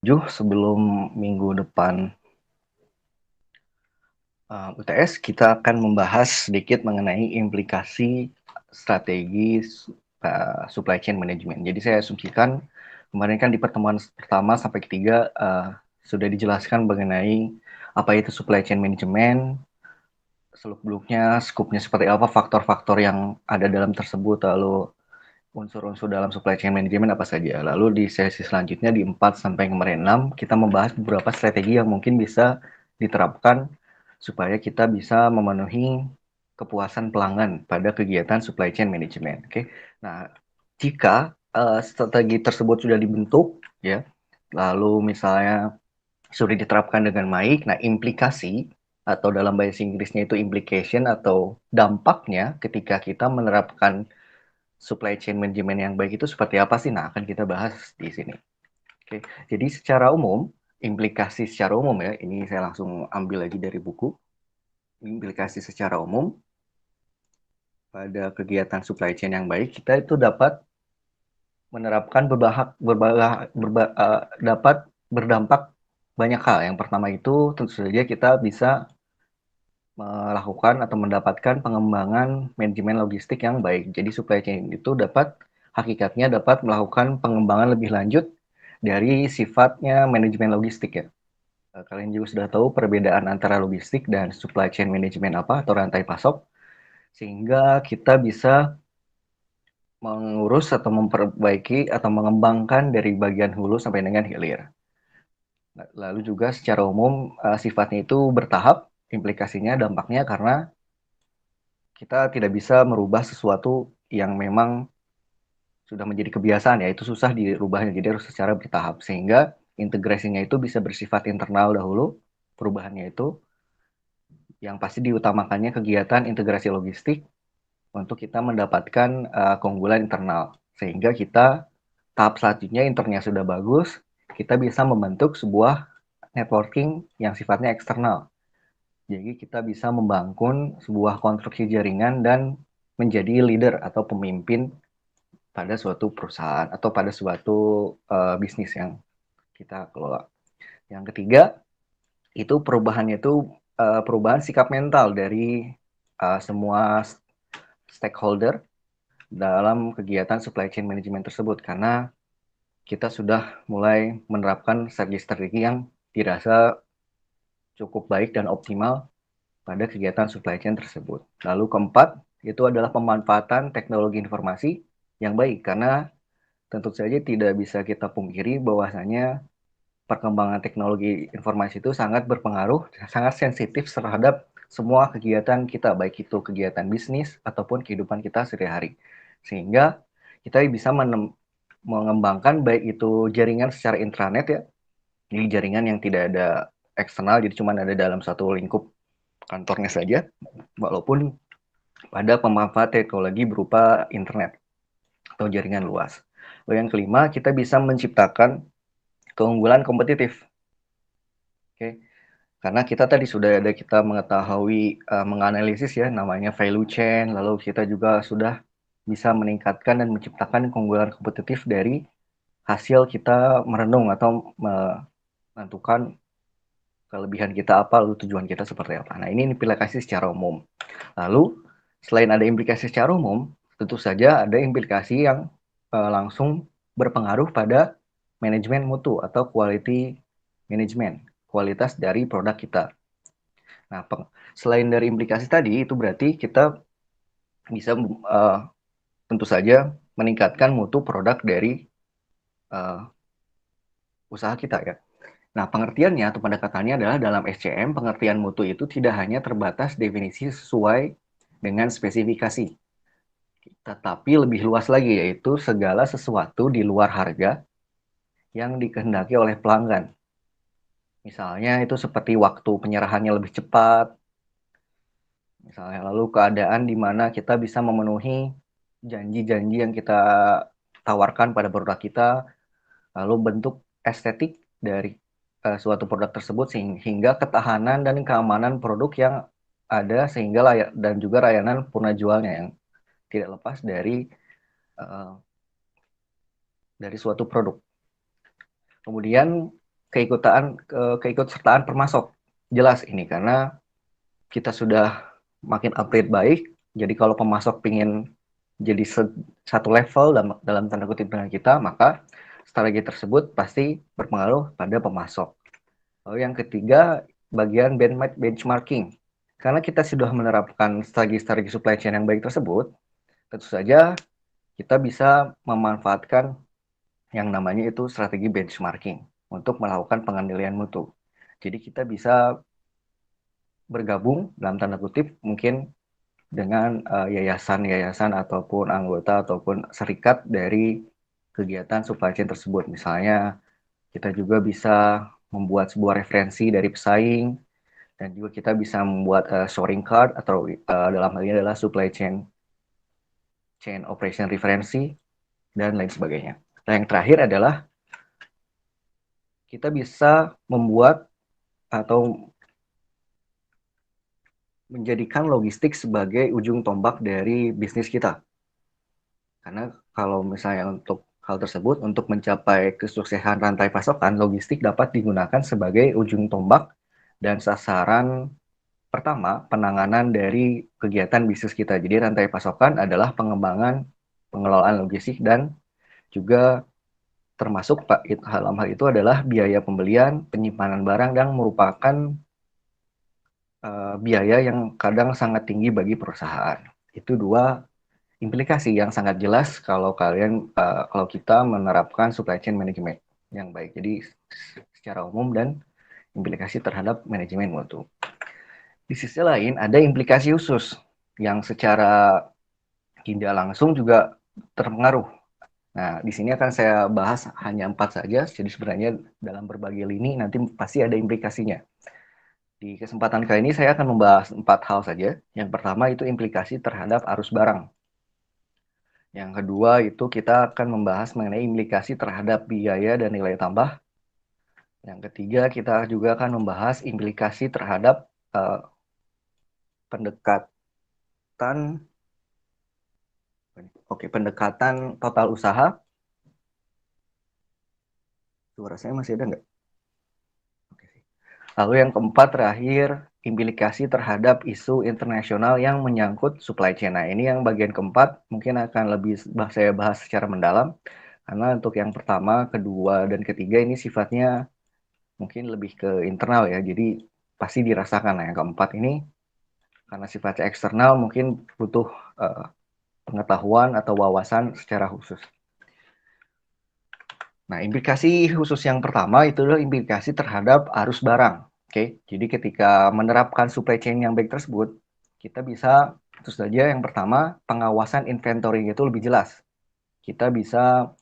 Sebelum minggu depan UTS, kita akan membahas sedikit mengenai implikasi strategi supply chain management. Jadi saya asumsikan kemarin kan di pertemuan pertama sampai ketiga sudah dijelaskan mengenai apa itu supply chain management, seluk-beluknya, skupnya seperti apa, faktor-faktor yang ada dalam tersebut, lalu unsur-unsur dalam supply chain management apa saja. Lalu di sesi selanjutnya di 4 sampai kemarin 6 kita membahas beberapa strategi yang mungkin bisa diterapkan supaya kita bisa memenuhi kepuasan pelanggan pada kegiatan supply chain management. Oke. Nah, jika strategi tersebut sudah dibentuk ya, lalu misalnya sudah diterapkan dengan baik, nah implikasi atau dalam bahasa Inggrisnya itu implication atau dampaknya ketika kita menerapkan supply chain management yang baik itu seperti apa sih? Nah, akan kita bahas di sini. Oke, jadi secara umum, implikasi secara umum ya, ini saya langsung ambil lagi dari buku. Implikasi secara umum pada kegiatan supply chain yang baik, kita itu dapat menerapkan dapat berdampak banyak hal. Yang pertama itu tentu saja kita bisa melakukan atau mendapatkan pengembangan manajemen logistik yang baik. Jadi supply chain itu hakikatnya dapat melakukan pengembangan lebih lanjut dari sifatnya manajemen logistik ya. Kalian juga sudah tahu perbedaan antara logistik dan supply chain management apa atau rantai pasok, sehingga kita bisa mengurus atau memperbaiki atau mengembangkan dari bagian hulu sampai dengan hilir. Lalu juga secara umum sifatnya itu bertahap, implikasinya dampaknya karena kita tidak bisa merubah sesuatu yang memang sudah menjadi kebiasaan ya, itu susah dirubahnya, jadi harus secara bertahap sehingga integrasinya itu bisa bersifat internal dahulu, perubahannya itu yang pasti diutamakannya kegiatan integrasi logistik untuk kita mendapatkan keunggulan internal sehingga kita tahap selanjutnya internya sudah bagus, kita bisa membentuk sebuah networking yang sifatnya eksternal. Jadi kita bisa membangun sebuah konstruksi jaringan dan menjadi leader atau pemimpin pada suatu perusahaan atau pada suatu bisnis yang kita kelola. Yang ketiga, itu perubahannya itu perubahan sikap mental dari semua stakeholder dalam kegiatan supply chain management tersebut karena kita sudah mulai menerapkan strategi-strategi yang dirasa cukup baik dan optimal pada kegiatan supply chain tersebut. Lalu keempat, itu adalah pemanfaatan teknologi informasi yang baik karena tentu saja tidak bisa kita pungkiri bahwasanya perkembangan teknologi informasi itu sangat berpengaruh, sangat sensitif terhadap semua kegiatan kita, baik itu kegiatan bisnis ataupun kehidupan kita sehari-hari. Sehingga kita bisa mengembangkan baik itu jaringan secara intranet ya, jadi jaringan yang tidak ada eksternal, jadi cuma ada dalam satu lingkup kantornya saja, walaupun pada pemanfaat teknologi berupa internet atau jaringan luas. Lalu yang kelima, kita bisa menciptakan keunggulan kompetitif. Oke, karena kita tadi sudah ada kita mengetahui menganalisis ya namanya value chain, lalu kita juga sudah bisa meningkatkan dan menciptakan keunggulan kompetitif dari hasil kita merenung atau menentukan kelebihan kita apa, lalu tujuan kita seperti apa. Nah, ini implikasi secara umum. Lalu, selain ada implikasi secara umum, tentu saja ada implikasi yang langsung berpengaruh pada manajemen mutu atau quality management, kualitas dari produk kita. Nah, selain dari implikasi tadi, itu berarti kita bisa tentu saja meningkatkan mutu produk dari uh, usaha kita ya. Nah, pengertiannya atau pendekatannya adalah dalam SCM, pengertian mutu itu tidak hanya terbatas definisi sesuai dengan spesifikasi, tetapi lebih luas lagi, yaitu segala sesuatu di luar harga yang dikehendaki oleh pelanggan. Misalnya itu seperti waktu penyerahannya lebih cepat, misalnya lalu keadaan di mana kita bisa memenuhi janji-janji yang kita tawarkan pada produk kita, lalu bentuk estetik dari suatu produk tersebut sehingga ketahanan dan keamanan produk yang ada sehingga layak dan juga layanan purna jualnya yang tidak lepas uh, dari suatu produk. Kemudian keikutsertaan pemasok. Jelas ini karena kita sudah makin upgrade baik. Jadi kalau pemasok ingin jadi satu level dalam tanda kutip dengan kita, maka strategi tersebut pasti berpengaruh pada pemasok. Lalu yang ketiga, bagian benchmarking. Karena kita sudah menerapkan strategi-strategi supply chain yang baik tersebut, tentu saja kita bisa memanfaatkan yang namanya itu strategi benchmarking untuk melakukan pengendalian mutu. Jadi kita bisa bergabung dalam tanda kutip mungkin dengan yayasan-yayasan ataupun anggota ataupun serikat dari kegiatan supply chain tersebut. Misalnya kita juga bisa membuat sebuah referensi dari pesaing dan juga kita bisa membuat shoring card atau dalam hal ini adalah supply chain operation referensi dan lain sebagainya. Nah, yang terakhir adalah kita bisa membuat atau menjadikan logistik sebagai ujung tombak dari bisnis kita. Karena kalau misalnya untuk hal tersebut, untuk mencapai kesuksesan rantai pasokan, logistik dapat digunakan sebagai ujung tombak dan sasaran pertama penanganan dari kegiatan bisnis kita. Jadi rantai pasokan adalah pengembangan pengelolaan logistik dan juga termasuk dalam hal itu adalah biaya pembelian, penyimpanan barang yang merupakan biaya yang kadang sangat tinggi bagi perusahaan. Itu dua implikasi yang sangat jelas kalau kita menerapkan supply chain management yang baik. Jadi secara umum dan implikasi terhadap manajemen mutu. Di sisi lain ada implikasi khusus yang secara tidak langsung juga terpengaruh. Nah, di sini akan saya bahas hanya 4 saja. Jadi sebenarnya dalam berbagai lini nanti pasti ada implikasinya. Di kesempatan kali ini saya akan membahas 4 hal saja. Yang pertama itu implikasi terhadap arus barang. Yang kedua itu kita akan membahas mengenai implikasi terhadap biaya dan nilai tambah. Yang ketiga kita juga akan membahas implikasi terhadap pendekatan pendekatan total usaha. Suara saya masih ada nggak? Lalu yang keempat terakhir, implikasi terhadap isu internasional yang menyangkut supply chain. Nah, ini yang bagian keempat mungkin akan lebih saya bahas secara mendalam. Karena untuk yang pertama, kedua, dan ketiga ini sifatnya mungkin lebih ke internal ya. Jadi pasti dirasakan. Nah, yang keempat ini karena sifatnya eksternal mungkin butuh pengetahuan atau wawasan secara khusus. Nah, implikasi khusus yang pertama itu adalah implikasi terhadap arus barang. Oke, jadi ketika menerapkan supply chain yang baik tersebut, kita bisa tentu saja yang pertama pengawasan inventory itu lebih jelas. Kita bisa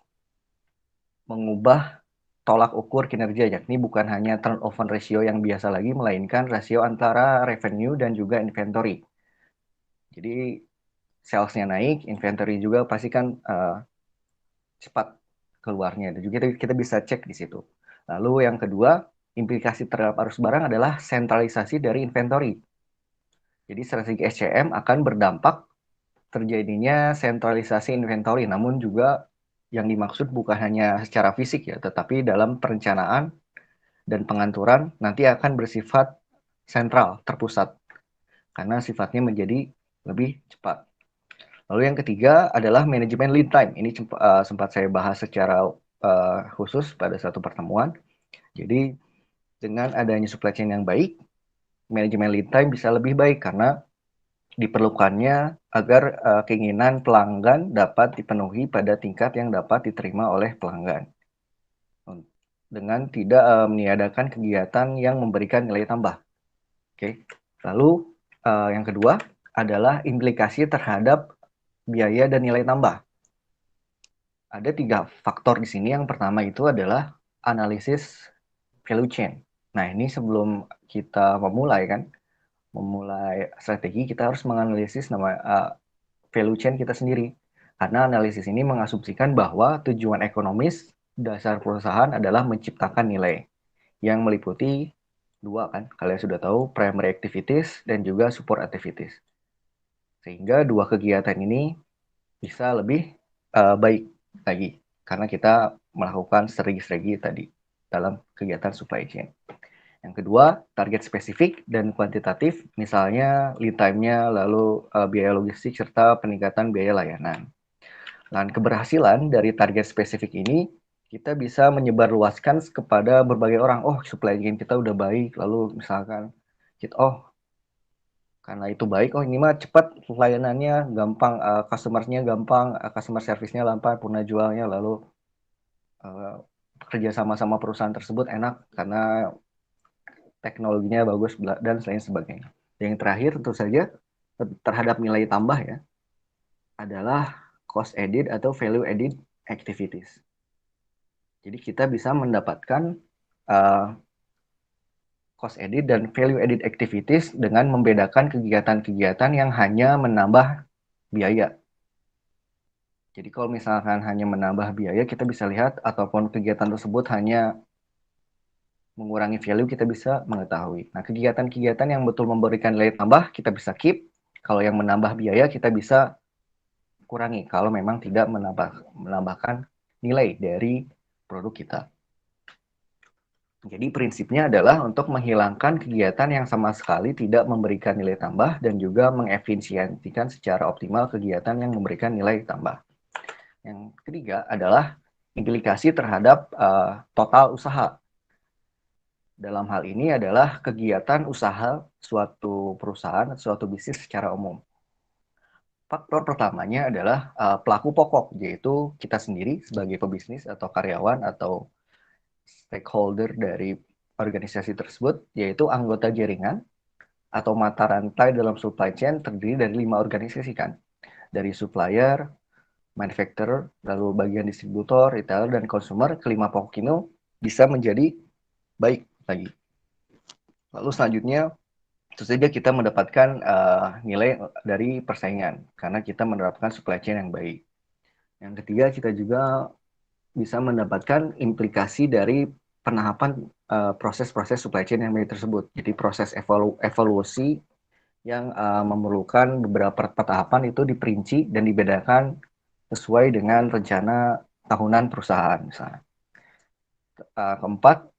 mengubah tolak ukur kinerja, yakni bukan hanya turnover ratio yang biasa lagi, melainkan rasio antara revenue dan juga inventory. Jadi salesnya naik, inventory juga pasti kan cepat keluarnya. Dan juga kita bisa cek di situ. Lalu yang kedua, implikasi terhadap arus barang adalah sentralisasi dari inventory. Jadi strategi SCM akan berdampak terjadinya sentralisasi inventory, namun juga yang dimaksud bukan hanya secara fisik ya, tetapi dalam perencanaan dan penganturan nanti akan bersifat sentral, terpusat, karena sifatnya menjadi lebih cepat. Lalu yang ketiga adalah manajemen lead time. Ini sempat saya bahas secara khusus pada satu pertemuan. Jadi dengan adanya supply chain yang baik, manajemen lead time bisa lebih baik karena diperlukannya agar keinginan pelanggan dapat dipenuhi pada tingkat yang dapat diterima oleh pelanggan. Dengan tidak meniadakan kegiatan yang memberikan nilai tambah. Oke. Lalu yang kedua adalah implikasi terhadap biaya dan nilai tambah. Ada 3 faktor di sini. Yang pertama itu adalah analisis value chain. Nah, ini sebelum kita memulai strategi, kita harus menganalisis value chain kita sendiri. Karena analisis ini mengasumsikan bahwa tujuan ekonomis dasar perusahaan adalah menciptakan nilai yang meliputi 2 kan. Kalian sudah tahu, primary activities dan juga support activities. Sehingga 2 kegiatan ini bisa lebih baik lagi karena kita melakukan strategi-strategi tadi. dalam kegiatan supply chain. Yang kedua, target spesifik dan kuantitatif, misalnya lead time-nya, lalu biaya logistik, serta peningkatan biaya layanan. Dan keberhasilan dari target spesifik ini, kita bisa menyebarluaskan kepada berbagai orang. Oh, supply chain kita udah baik, lalu misalkan, karena itu baik, oh ini mah cepat layanannya, gampang, customer-nya gampang, customer service-nya gampang, purna jualnya, lalu kerja sama perusahaan tersebut enak karena teknologinya bagus dan lain sebagainya. Yang terakhir tentu saja terhadap nilai tambah ya adalah cost added atau value added activities. Jadi kita bisa mendapatkan uh, cost added dan value added activities dengan membedakan kegiatan-kegiatan yang hanya menambah biaya. Jadi kalau misalkan hanya menambah biaya, kita bisa lihat ataupun kegiatan tersebut hanya mengurangi value, kita bisa mengetahui. Nah, kegiatan-kegiatan yang betul memberikan nilai tambah, kita bisa keep. Kalau yang menambah biaya, kita bisa kurangi. Kalau memang tidak menambahkan nilai dari produk kita. Jadi prinsipnya adalah untuk menghilangkan kegiatan yang sama sekali tidak memberikan nilai tambah dan juga mengefisiensikan secara optimal kegiatan yang memberikan nilai tambah. Yang ketiga adalah implikasi terhadap total usaha. Dalam hal ini adalah kegiatan usaha suatu perusahaan atau suatu bisnis secara umum. Faktor pertamanya adalah pelaku pokok, yaitu kita sendiri sebagai pebisnis atau karyawan atau stakeholder dari organisasi tersebut, yaitu anggota jaringan atau mata rantai dalam supply chain terdiri dari 5 organisasi kan. Dari supplier, manufacturer, lalu bagian distributor, retailer, dan consumer, kelima pokok ini bisa menjadi baik lagi. Lalu selanjutnya, tentu saja kita mendapatkan nilai dari persaingan, karena kita menerapkan supply chain yang baik. Yang ketiga, kita juga bisa mendapatkan implikasi dari penahapan proses-proses supply chain yang baik tersebut. Jadi proses evaluasi yang memerlukan beberapa tahapan itu diperinci dan dibedakan sesuai dengan rencana tahunan perusahaan misalnya. Keempat,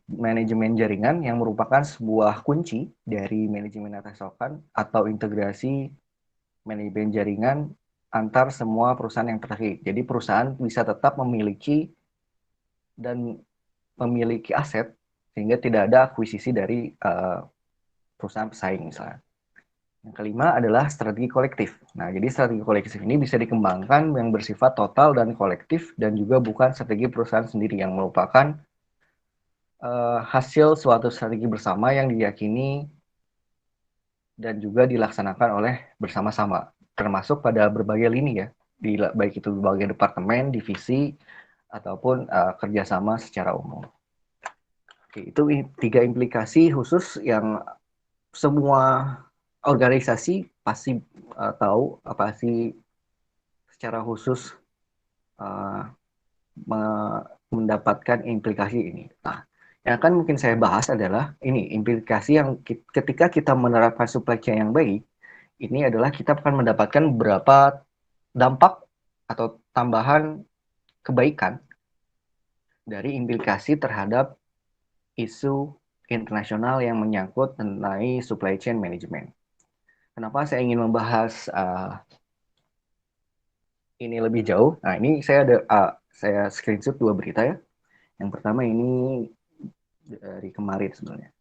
manajemen jaringan yang merupakan sebuah kunci dari manajemen atasokan atau integrasi manajemen jaringan antar semua perusahaan yang terkait. Jadi perusahaan bisa tetap memiliki aset sehingga tidak ada akuisisi dari perusahaan pesaing misalnya. Yang kelima adalah strategi kolektif. Nah, jadi strategi kolektif ini bisa dikembangkan yang bersifat total dan kolektif dan juga bukan strategi perusahaan sendiri yang merupakan hasil suatu strategi bersama yang diyakini dan juga dilaksanakan oleh bersama-sama, termasuk pada berbagai lini ya, baik itu berbagai departemen, divisi, ataupun kerjasama secara umum. Oke, itu 3 implikasi khusus yang semua organisasi pasti tahu, pasti secara khusus mendapatkan implikasi ini. Nah, yang akan mungkin saya bahas adalah ini implikasi yang ketika kita menerapkan supply chain yang baik, ini adalah kita akan mendapatkan beberapa dampak atau tambahan kebaikan dari implikasi terhadap isu internasional yang menyangkut mengenai supply chain management. Kenapa saya ingin membahas ini lebih jauh? Nah, ini saya screenshot 2 berita ya. Yang pertama ini dari kemarin sebenarnya.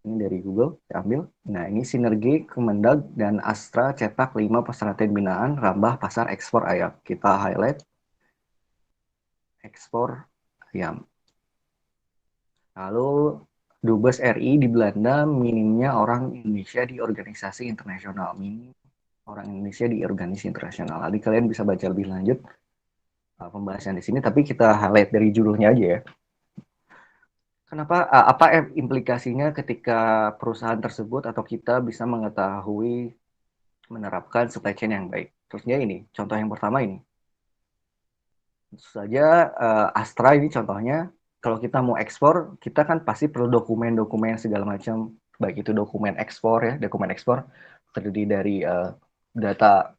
Dari Google, saya ambil. Nah, ini sinergi Kemendag dan Astra cetak 5 pesantren binaan rambah pasar ekspor ayam. Kita highlight ekspor ayam. Lalu, Dubes RI di Belanda minimnya orang Indonesia di organisasi internasional. Minim orang Indonesia di organisasi internasional. Jadi kalian bisa baca lebih lanjut pembahasan di sini, tapi kita highlight dari judulnya aja ya. Kenapa? Apa implikasinya ketika perusahaan tersebut atau kita bisa mengetahui menerapkan supply chain yang baik? Terusnya ini, contoh yang pertama ini. Tentu saja Astra ini contohnya, kalau kita mau ekspor, kita kan pasti perlu dokumen-dokumen segala macam, baik itu dokumen ekspor ya, dokumen ekspor terdiri dari data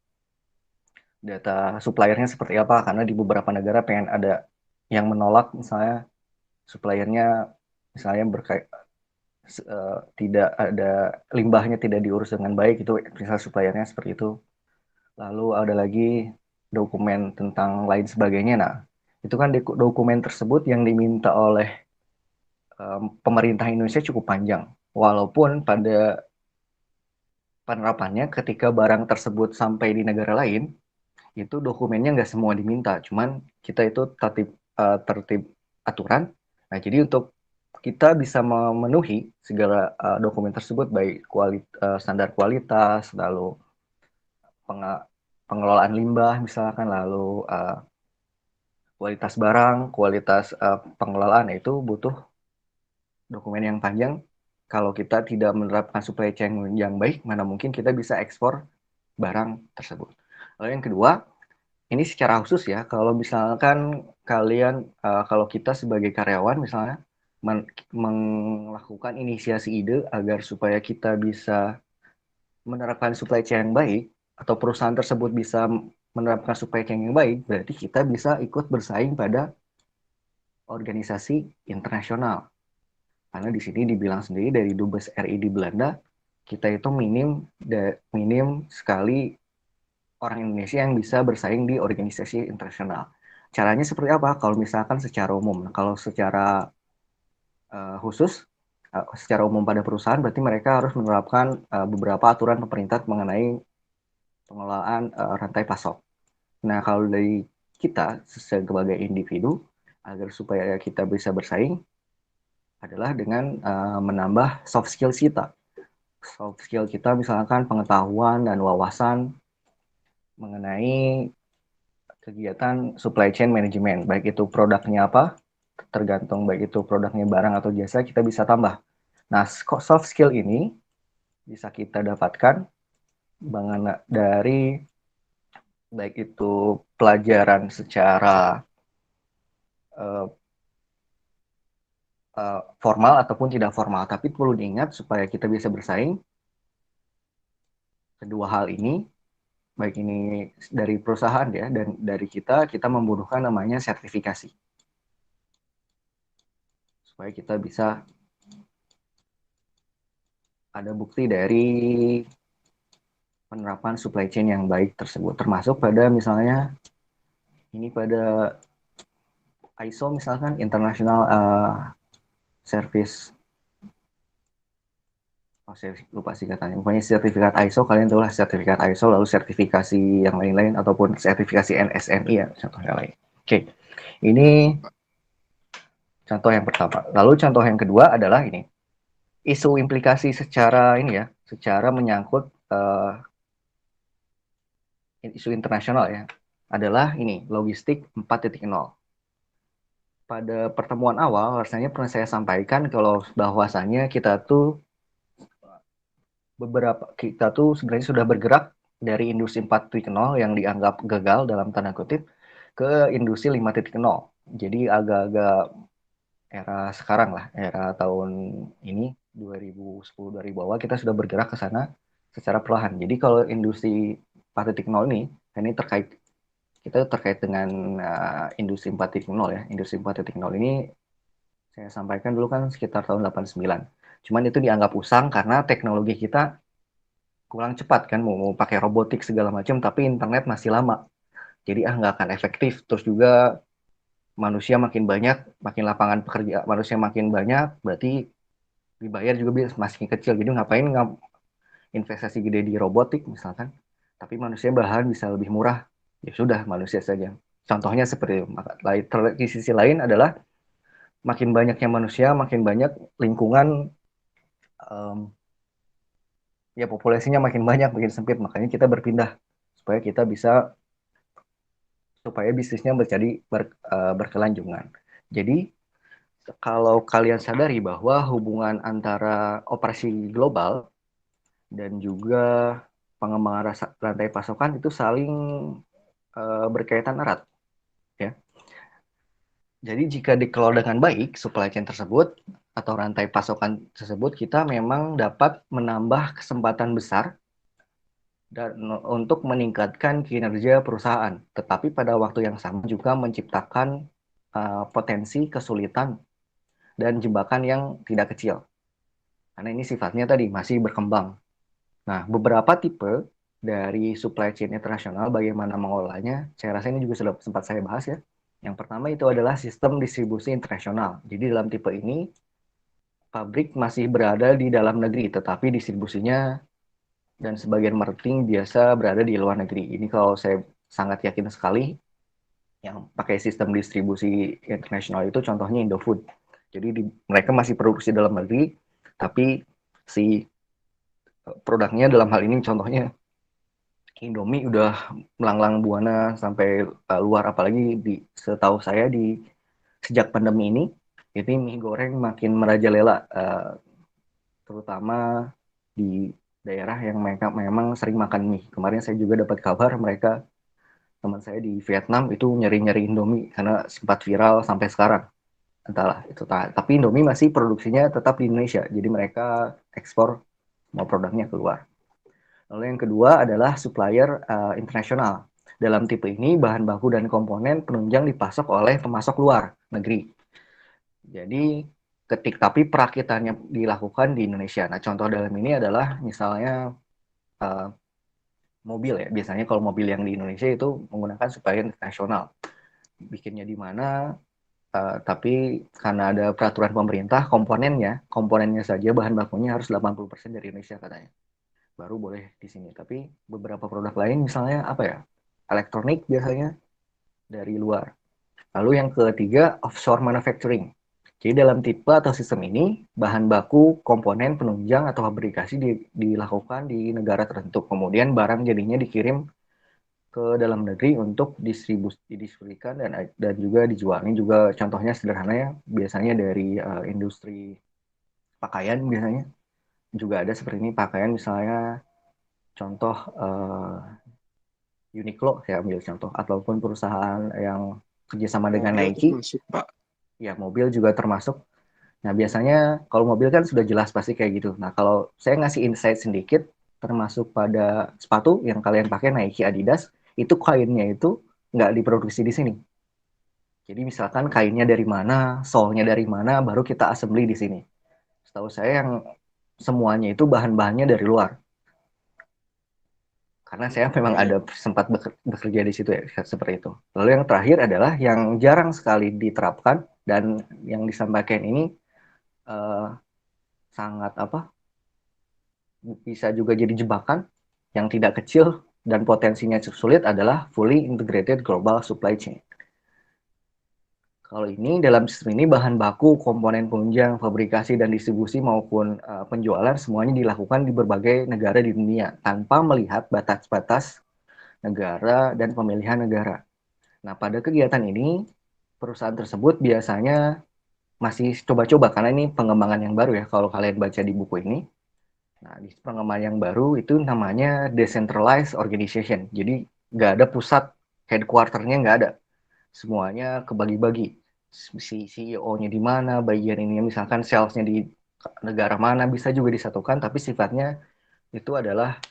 suppliernya seperti apa, karena di beberapa negara pengen ada yang menolak misalnya suppliernya misalnya tidak ada limbahnya tidak diurus dengan baik, itu misal suppliernya seperti itu. Lalu ada lagi dokumen tentang lain sebagainya. Nah, itu kan dokumen tersebut yang diminta oleh pemerintah Indonesia cukup panjang. Walaupun pada penerapannya ketika barang tersebut sampai di negara lain, itu dokumennya nggak semua diminta. Cuman kita itu tertib aturan. Nah, jadi untuk kita bisa memenuhi segala dokumen tersebut, baik standar kualitas, lalu pengelolaan limbah misalkan, lalu kualitas barang, kualitas pengelolaan, itu butuh dokumen yang panjang. Kalau kita tidak menerapkan supply chain yang baik, mana mungkin kita bisa ekspor barang tersebut. Lalu yang kedua, ini secara khusus ya, kalau misalkan kalian, kalau kita sebagai karyawan misalnya melakukan inisiasi ide agar supaya kita bisa menerapkan supply chain yang baik, atau perusahaan tersebut bisa menerapkan supply chain yang baik, berarti kita bisa ikut bersaing pada organisasi internasional. Karena di sini dibilang sendiri dari Dubes RI di Belanda, kita itu minim sekali orang Indonesia yang bisa bersaing di organisasi internasional. Caranya seperti apa? Kalau misalkan secara umum, kalau secara khusus, secara umum pada perusahaan, berarti mereka harus menerapkan beberapa aturan pemerintah mengenai pengelolaan rantai pasok. Nah, kalau dari kita sebagai individu, agar supaya kita bisa bersaing, adalah dengan menambah soft skill kita. Soft skill kita misalkan pengetahuan dan wawasan mengenai kegiatan supply chain management, baik itu produknya apa, tergantung baik itu produknya barang atau jasa, kita bisa tambah. Nah, soft skill ini bisa kita dapatkan dari baik itu pelajaran secara uh, formal ataupun tidak formal. Tapi perlu diingat supaya kita bisa bersaing, kedua hal ini, baik ini dari perusahaan ya dan dari kita membutuhkan namanya sertifikasi. Supaya kita bisa ada bukti dari penerapan supply chain yang baik tersebut. Termasuk pada misalnya ini pada ISO misalkan, International Service, saya lupa singkatannya. Pokoknya sertifikat ISO, kalian tahu lah sertifikat ISO, lalu sertifikasi yang lain-lain, ataupun sertifikasi NSNI ya, contohnya lain. Oke, ini contoh yang pertama. Lalu contoh yang kedua adalah ini, isu implikasi secara ini ya, secara menyangkut isu internasional ya, adalah ini, logistik 4.0. Pada pertemuan awal, rasanya pernah saya sampaikan kalau bahwasannya kita tuh sebenarnya sudah bergerak dari industri 4.0 yang dianggap gagal dalam tanda kutip ke industri 5.0. Jadi agak-agak era sekarang lah, era tahun ini 2010-2000 awal, kita sudah bergerak ke sana secara perlahan. Jadi kalau industri 4.0 ini terkait dengan industri 4.0 ya. Industri 4.0 ini saya sampaikan dulu kan sekitar tahun 89. Cuman itu dianggap usang karena teknologi kita kurang cepat kan, mau pakai robotik segala macam, tapi internet masih lama. Jadi nggak akan efektif. Terus juga manusia makin banyak, makin lapangan pekerja manusia makin banyak, berarti dibayar juga masih kecil. Jadi ngapain investasi gede di robotik misalkan, tapi manusia bahan bisa lebih murah. Ya sudah, manusia saja. Contohnya seperti itu. Di sisi lain adalah makin banyaknya manusia, makin banyak lingkungan, um, ya populasinya makin banyak, makin sempit. Makanya kita berpindah supaya kita bisa supaya bisnisnya berkelanjutan. Jadi kalau kalian sadari bahwa hubungan antara operasi global dan juga pengembangan rantai pasokan itu saling berkaitan erat, ya. Jadi jika dikelola dengan baik supply chain tersebut atau rantai pasokan tersebut, kita memang dapat menambah kesempatan besar dan untuk meningkatkan kinerja perusahaan, tetapi pada waktu yang sama juga menciptakan potensi kesulitan dan jebakan yang tidak kecil. Karena ini sifatnya tadi masih berkembang. Nah, beberapa tipe dari supply chain internasional bagaimana mengolahnya, saya rasa ini juga sudah sempat saya bahas ya. Yang pertama itu adalah sistem distribusi internasional. Jadi dalam tipe ini, pabrik masih berada di dalam negeri, tetapi distribusinya dan sebagian marketing biasa berada di luar negeri. Ini kalau saya sangat yakin sekali, yang pakai sistem distribusi internasional itu contohnya Indofood. Jadi mereka masih produksi dalam negeri, tapi si produknya dalam hal ini contohnya Indomie udah melanglang buana sampai luar, apalagi setahu saya sejak pandemi ini mie goreng makin merajalela, terutama di daerah yang mereka memang sering makan mie. Kemarin saya juga dapat kabar mereka, teman saya di Vietnam itu nyari-nyari Indomie karena sempat viral sampai sekarang. Entahlah itu, tapi Indomie masih produksinya tetap di Indonesia, jadi mereka ekspor mau produknya keluar. Lalu yang kedua adalah supplier internasional. Dalam tipe ini, bahan baku dan komponen penunjang dipasok oleh pemasok luar negeri. Jadi, tapi perakitannya dilakukan di Indonesia. Nah, contoh dalam ini adalah misalnya uh, mobil ya. Biasanya kalau mobil yang di Indonesia itu menggunakan supplier internasional. Bikinnya di mana, tapi karena ada peraturan pemerintah, komponennya saja bahan bakunya harus 80% dari Indonesia katanya. Baru boleh di sini. Tapi beberapa produk lain misalnya apa ya? Elektronik biasanya dari luar. Lalu yang ketiga, offshore manufacturing. Jadi dalam tipe atau sistem ini, bahan baku, komponen, penunjang, atau fabrikasi dilakukan di negara tertentu. Kemudian barang jadinya dikirim ke dalam negeri untuk didistribusikan dan juga dijual. Ini juga contohnya sederhana ya, biasanya dari industri pakaian biasanya juga ada seperti ini. Pakaian misalnya contoh Uniqlo, saya ambil contoh, ataupun perusahaan yang kerjasama dengan Mobil Nike. termasuk, Pak. Ya, mobil juga termasuk. Nah, biasanya kalau mobil kan sudah jelas pasti kayak gitu. Nah, kalau saya ngasih insight sedikit, termasuk pada sepatu yang kalian pakai Nike, Adidas, itu kainnya itu nggak diproduksi di sini. Jadi misalkan kainnya dari mana, solnya dari mana, baru kita assembly di sini. Setahu saya yang semuanya itu bahan-bahannya dari luar. Karena saya memang ada Baik. sempat bekerja di situ ya, seperti itu. Lalu yang terakhir adalah yang jarang sekali diterapkan dan yang disampaikan ini uh, sangat bisa juga jadi jebakan yang tidak kecil dan potensinya sulit adalah fully integrated global supply chain. Kalau ini dalam sistem ini bahan baku, komponen penunjang, fabrikasi dan distribusi maupun penjualan semuanya dilakukan di berbagai negara di dunia tanpa melihat batas-batas negara dan pemilihan negara. Nah, pada kegiatan ini perusahaan tersebut biasanya masih coba-coba karena ini pengembangan yang baru ya kalau kalian baca di buku ini. Nah, di pengembangan yang baru itu namanya decentralized organization. Jadi nggak ada pusat, headquarter-nya nggak ada. Semuanya kebagi-bagi. Si CEO-nya di mana, bagian ini misalkan sales-nya di negara mana bisa juga disatukan, tapi sifatnya itu adalah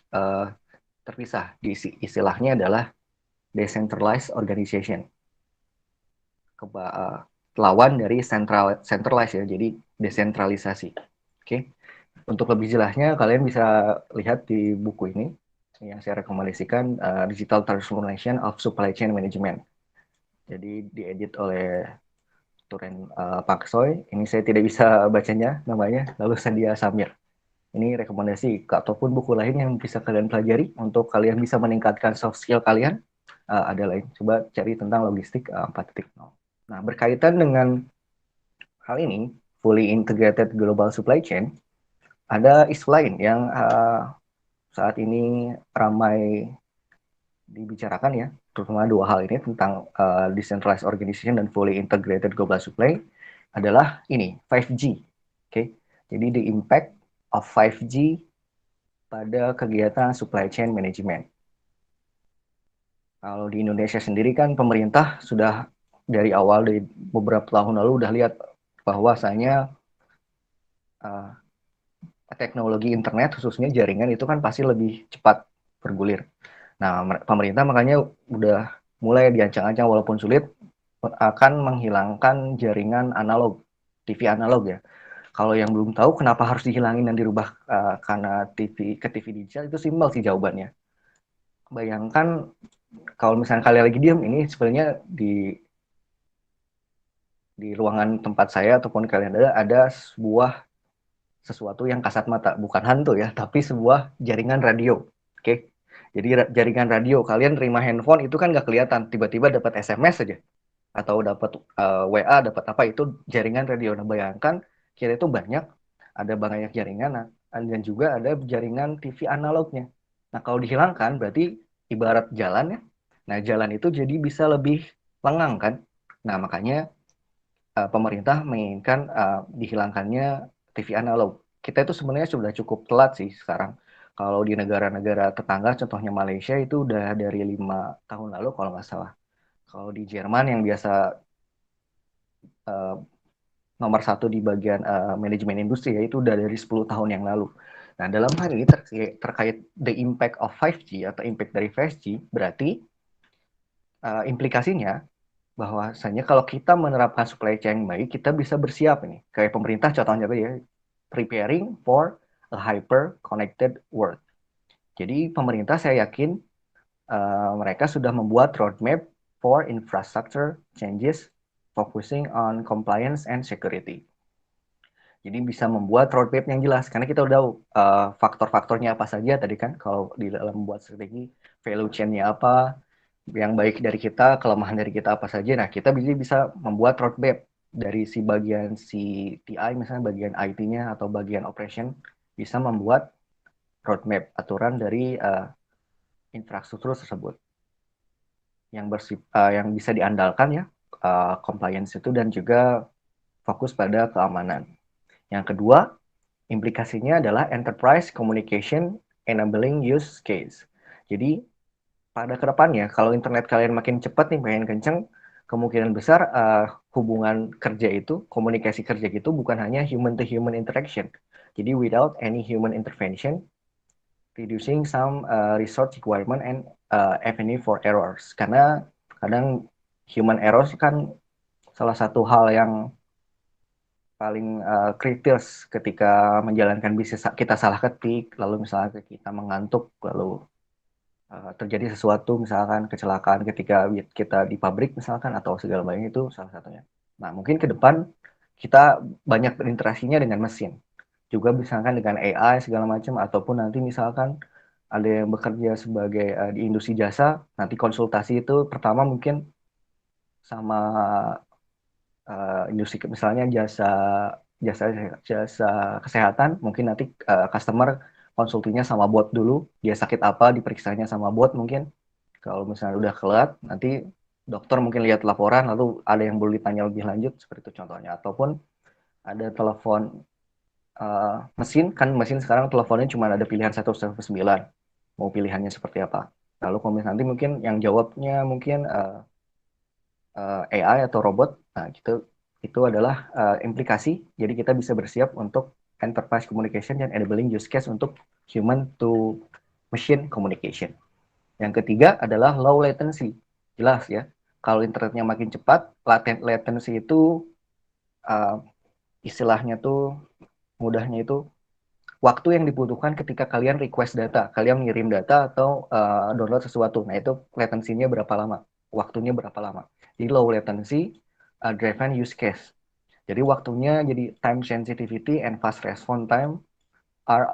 terpisah. Istilahnya adalah decentralized organization. Lawan dari centralized ya, jadi desentralisasi. Oke. Untuk lebih jelasnya kalian bisa lihat di buku ini yang saya rekomendasikan, Digital Transformation of Supply Chain Management. Jadi diedit oleh Turen Paksoy. Ini saya tidak bisa bacanya namanya. Lalu Sandia Samir. Ini rekomendasi ataupun buku lain yang bisa kalian pelajari untuk kalian bisa meningkatkan soft skill kalian. Ada lain. Coba cari tentang logistik 4.0. Nah, berkaitan dengan hal ini, fully integrated global supply chain, ada isu lain yang saat ini ramai dibicarakan ya, terutama dua hal ini tentang decentralized organization dan fully integrated global supply adalah ini 5G. Oke. Jadi the impact of 5G pada kegiatan supply chain management. Kalau di Indonesia sendiri kan pemerintah sudah dari awal dari beberapa tahun lalu udah lihat bahwasanya uh, teknologi internet khususnya jaringan itu kan pasti lebih cepat bergulir. Nah, pemerintah makanya udah mulai diancang-ancang walaupun sulit akan menghilangkan jaringan analog, TV analog ya. Kalau yang belum tahu kenapa harus dihilangin dan dirubah karena TV ke TV digital, itu simpel sih jawabannya. Bayangkan kalau misalnya kalian lagi diem, ini sebenarnya di ruangan tempat saya ataupun kalian ada sebuah sesuatu yang kasat mata, bukan hantu ya, tapi sebuah jaringan radio. Oke, jadi jaringan radio, kalian terima handphone itu kan nggak kelihatan, tiba-tiba dapat SMS saja atau dapat WA, dapat apa, itu jaringan radio. Nah, bayangkan kira itu ada banyak jaringan, dan juga ada jaringan TV analognya. Nah, kalau dihilangkan berarti ibarat jalan ya. Nah, jalan itu jadi bisa lebih lengang kan. Nah, makanya pemerintah menginginkan dihilangkannya TV analog. Kita itu sebenarnya sudah cukup telat sih sekarang. Kalau di negara-negara tetangga, contohnya Malaysia itu udah dari 5 tahun lalu kalau nggak salah. Kalau di Jerman yang biasa uh, nomor satu di bagian manajemen industri, ya itu udah dari 10 tahun yang lalu. Nah, dalam hal ini terkait the impact of 5G atau impact dari 5G, berarti implikasinya bahwasanya kalau kita menerapkan supply chain yang baik, kita bisa bersiap ini. Kayak pemerintah contohnya ya, preparing for a hyper connected world. Jadi pemerintah saya yakin mereka sudah membuat roadmap for infrastructure changes focusing on compliance and security. Jadi bisa membuat roadmap yang jelas karena kita udah faktor-faktornya apa saja tadi kan, kalau di dalam membuat strategi value chain-nya apa, yang baik dari kita, kelemahan dari kita apa saja. Nah, kita bisa membuat roadmap dari si bagian si TI, misalnya bagian IT-nya atau bagian operation, bisa membuat roadmap aturan dari infrastruktur tersebut yang bisa diandalkan ya, compliance itu, dan juga fokus pada keamanan. Yang kedua, implikasinya adalah enterprise communication enabling use case. Jadi pada kedepannya kalau internet kalian makin cepat nih, makin kenceng, kemungkinan besar hubungan kerja itu, komunikasi kerja itu bukan hanya human to human interaction. Jadi without any human intervention, reducing some resource requirement and avenue for errors. Karena kadang human errors kan salah satu hal yang paling kritis ketika menjalankan bisnis. Kita salah ketik, lalu misalnya kita mengantuk, lalu terjadi sesuatu, misalkan kecelakaan ketika kita di pabrik misalkan, atau segala macam, itu salah satunya. Nah, mungkin ke depan kita banyak berinteraksinya dengan mesin, juga misalkan dengan AI segala macam, ataupun nanti misalkan ada yang bekerja sebagai di industri jasa, nanti konsultasi itu pertama mungkin sama industri, misalnya jasa jasa jasa kesehatan, mungkin nanti customer konsultinya sama bot dulu, dia sakit apa diperiksanya sama bot mungkin. Kalau misalnya udah kelat, nanti dokter mungkin lihat laporan, lalu ada yang perlu ditanya lebih lanjut, seperti itu contohnya. Ataupun ada telepon mesin, kan mesin sekarang teleponnya cuma ada pilihan 1 sampai 9, mau pilihannya seperti apa. Lalu kalau misalnya nanti mungkin yang jawabnya mungkin AI atau robot, nah gitu, itu adalah implikasi. Jadi kita bisa bersiap untuk enterprise communication dan enabling use case untuk human to machine communication. Yang ketiga adalah low latency. Jelas ya, kalau internetnya makin cepat, latency itu uh, istilahnya tuh, mudahnya itu waktu yang dibutuhkan ketika kalian request data, kalian ngirim data atau download sesuatu. Nah, itu latensinya berapa lama, waktunya berapa lama. Jadi low latency driven use case. Jadi waktunya, jadi time sensitivity and fast response time are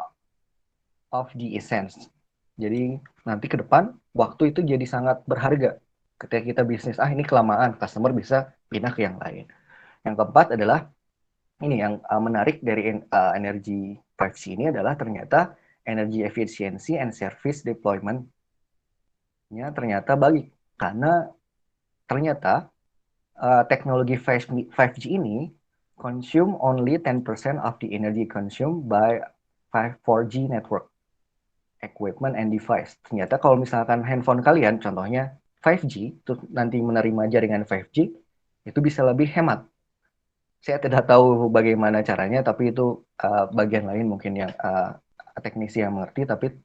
of the essence. Jadi nanti ke depan waktu itu jadi sangat berharga. Ketika kita bisnis, ini kelamaan, customer bisa pindah ke yang lain. Yang keempat adalah ini yang menarik dari energi 5G ini adalah ternyata energy efficiency and service deployment-nya ternyata baik. Karena ternyata teknologi 5G ini consume only 10% of the energy consumed by 4G network equipment and device. Ternyata kalau misalkan handphone kalian contohnya 5G, itu nanti menerima jaringan 5G, itu bisa lebih hemat. Saya tidak tahu bagaimana caranya, tapi itu bagian lain mungkin yang teknisi yang mengerti, tapi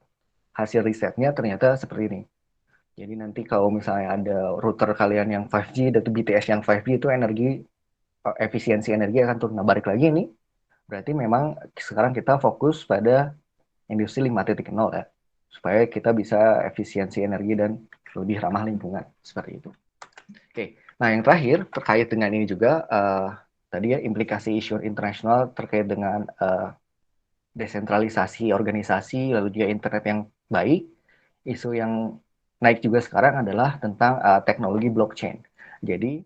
hasil risetnya ternyata seperti ini. Jadi nanti kalau misalnya ada router kalian yang 5G, dan BTS yang 5G itu efisiensi energi akan turun. Nah, balik lagi nih, berarti memang sekarang kita fokus pada industri 5.0 ya, supaya kita bisa efisiensi energi dan lebih ramah lingkungan, seperti itu. Oke, nah yang terakhir terkait dengan ini juga, tadi ya implikasi isu internasional terkait dengan desentralisasi organisasi, lalu juga internet yang baik. Isu yang naik juga sekarang adalah tentang teknologi blockchain. Jadi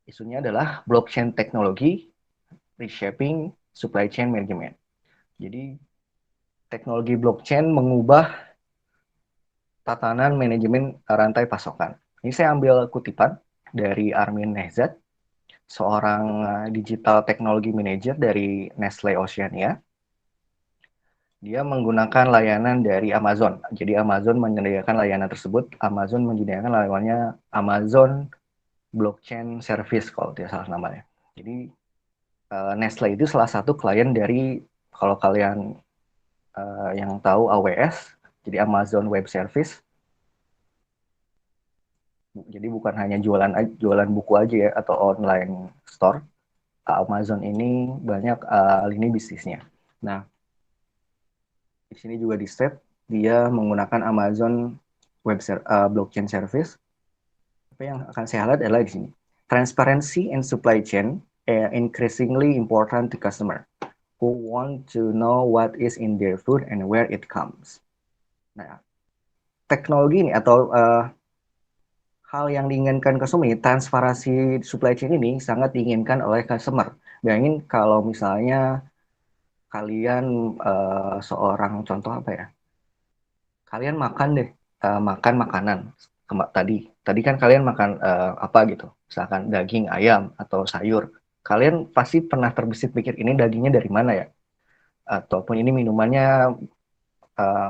isunya adalah blockchain teknologi reshaping supply chain management. Jadi teknologi blockchain mengubah tatanan manajemen rantai pasokan. Ini saya ambil kutipan dari Armin Nezat, seorang digital technology manager dari Nestle Oceania. Dia menggunakan layanan dari Amazon. Jadi Amazon menyediakan layanan tersebut. Amazon menyediakan layanannya Amazon Blockchain Service kalau tidak salah namanya. Jadi Nestle itu salah satu klien dari, kalau kalian yang tahu AWS, jadi Amazon Web Service. Jadi bukan hanya jualan buku aja ya atau online store. Amazon ini banyak lini bisnisnya. Nah, di sini juga di set dia menggunakan Amazon Blockchain Service. Apa yang akan saya highlight adalah di sini. Transparency and supply chain increasingly important to customer who want to know what is in their food and where it comes. Nah, teknologi ini atau hal yang diinginkan customer ini, transparansi supply chain ini sangat diinginkan oleh customer. Bayangin kalau misalnya kalian seorang contoh apa ya? Kalian makan deh, makan makanan tadi kan kalian makan apa gitu, misalkan daging ayam atau sayur. Kalian pasti pernah terbesit pikir ini dagingnya dari mana ya? Ataupun ini minumannya uh,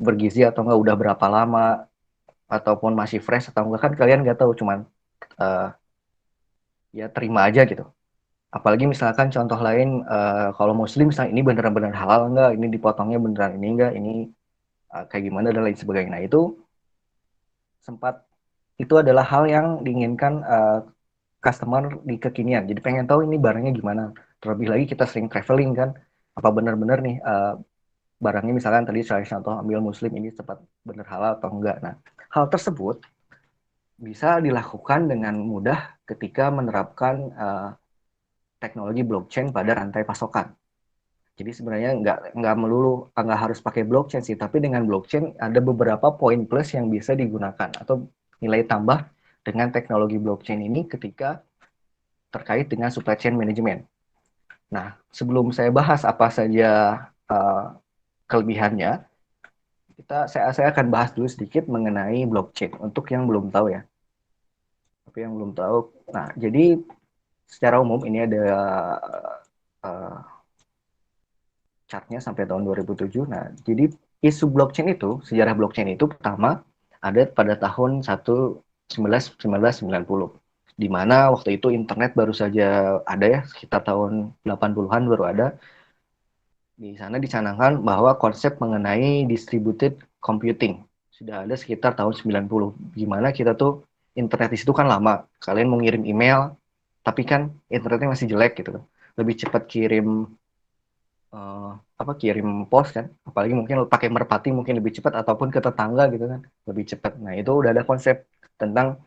bergizi atau enggak, udah berapa lama, ataupun masih fresh atau enggak, kan kalian nggak tahu, cuman uh, ya terima aja gitu. Apalagi misalkan contoh lain, kalau muslim misalnya ini beneran-bener halal enggak, ini dipotongnya beneran ini enggak, ini kayak gimana dan lain sebagainya. Nah, itu adalah hal yang diinginkan customer di kekinian. Jadi pengen tahu ini barangnya gimana. Terlebih lagi kita sering traveling kan, apa benar-benar nih barangnya, misalkan tadi saya contoh ambil muslim ini cepat bener halal atau enggak. Nah, hal tersebut bisa dilakukan dengan mudah ketika menerapkan teknologi blockchain pada rantai pasokan. Jadi sebenarnya nggak melulu nggak harus pakai blockchain sih, tapi dengan blockchain ada beberapa poin plus yang bisa digunakan atau nilai tambah dengan teknologi blockchain ini ketika terkait dengan supply chain management. Nah, sebelum saya bahas apa saja uh, kelebihannya, saya akan bahas dulu sedikit mengenai blockchain untuk yang belum tahu ya. Tapi yang belum tahu, nah jadi secara umum ini ada uh, chartnya sampai tahun 2007. Nah, jadi isu blockchain itu, sejarah blockchain itu pertama ada pada tahun 1990, di mana waktu itu internet baru saja ada ya, sekitar tahun 80-an baru ada. Di sana dicanangkan bahwa konsep mengenai distributed computing sudah ada sekitar tahun 90. Gimana kita tuh internet di situ kan lama. Kalian mau ngirim email, tapi kan internetnya masih jelek gitu. Lebih cepat uh, kirim pos kan, apalagi mungkin pakai merpati mungkin lebih cepat, ataupun ke tetangga gitu kan lebih cepat. Nah, itu udah ada konsep tentang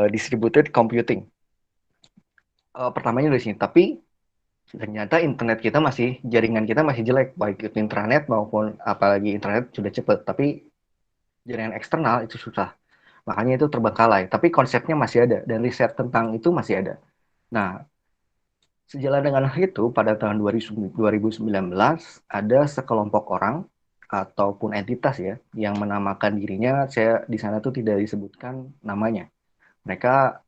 distributed computing, pertamanya dari sini. Tapi ternyata jaringan kita masih jelek, baik itu intranet maupun apalagi internet sudah cepat, tapi jaringan eksternal itu susah, makanya itu terbengkalai. Tapi konsepnya masih ada dan riset tentang itu masih ada. Nah, sejalan dengan hal itu, pada tahun 2019 ada sekelompok orang ataupun entitas ya yang menamakan dirinya, saya di sana tuh tidak disebutkan namanya. Mereka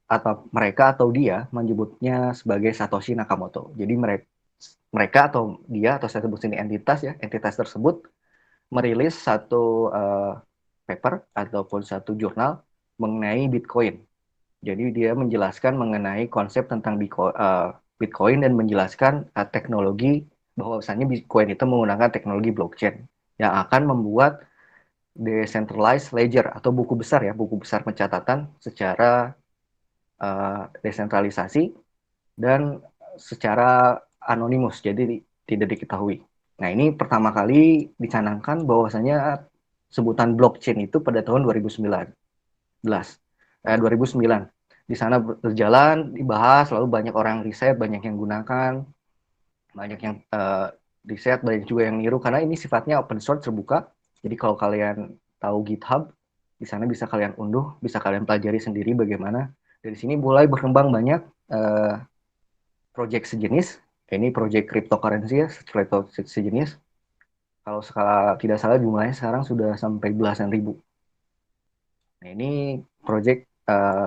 atau dia menyebutnya sebagai Satoshi Nakamoto. Jadi mereka atau dia, atau saya sebut sini entitas ya, entitas tersebut merilis satu paper ataupun satu jurnal mengenai Bitcoin. Jadi dia menjelaskan mengenai konsep tentang Bitcoin dan menjelaskan teknologi, bahwa misalnya Bitcoin itu menggunakan teknologi blockchain yang akan membuat decentralized ledger atau buku besar ya, buku besar pencatatan secara desentralisasi dan secara anonimus, jadi tidak diketahui. Nah, ini pertama kali dicanangkan bahwasanya sebutan blockchain itu pada tahun 2009. Di sana berjalan, dibahas, lalu banyak orang riset, banyak yang gunakan, banyak yang riset, banyak juga yang niru, karena ini sifatnya open source terbuka. Jadi kalau kalian tahu GitHub, di sana bisa kalian unduh, bisa kalian pelajari sendiri bagaimana. Dari sini mulai berkembang banyak project sejenis. Ini project cryptocurrency ya, crypto sejenis. Kalau skala tidak salah jumlahnya sekarang sudah sampai belasan ribu. Nah, ini project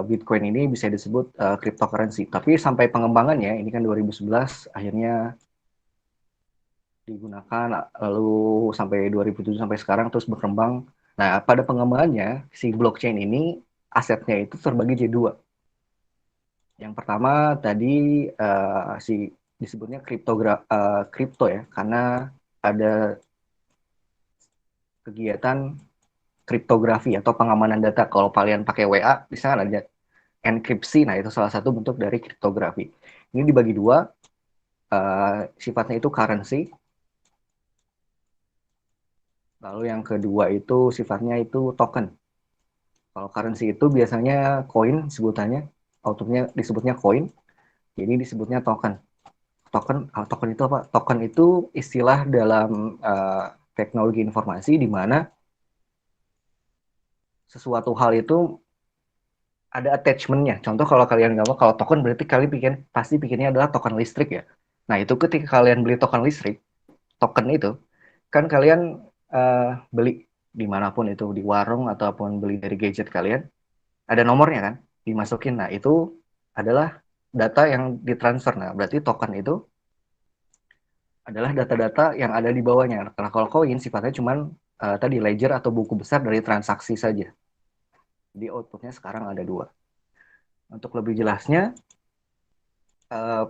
Bitcoin ini bisa disebut cryptocurrency. Tapi sampai pengembangannya, ini kan 2011 akhirnya digunakan, lalu sampai 2007 sampai sekarang terus berkembang. Nah, pada pengembangannya, si blockchain ini asetnya itu terbagi jadi dua. Yang pertama tadi si disebutnya kripto ya, karena ada kegiatan kriptografi atau pengamanan data. Kalau kalian pakai WA, di sana ada enkripsi. Nah, itu salah satu bentuk dari kriptografi. Ini dibagi dua, sifatnya itu currency. Lalu yang kedua itu sifatnya itu token. Kalau currency itu biasanya koin sebutannya, outputnya disebutnya koin, jadi disebutnya token. Token itu apa? Token itu istilah dalam teknologi informasi di mana sesuatu hal itu ada attachment-nya. Contoh kalau kalian nggak mau, kalau token berarti kalian pasti pikirnya adalah token listrik ya. Nah, itu ketika kalian beli token listrik, token itu kan kalian beli dimanapun itu, di warung ataupun beli dari gadget kalian, ada nomornya kan, dimasukin. Nah, itu adalah data yang ditransfer. Nah, berarti token itu adalah data-data yang ada di bawahnya. Karena kalau koin sifatnya cuma tadi ledger atau buku besar dari transaksi saja. Jadi outputnya sekarang ada dua. Untuk lebih jelasnya,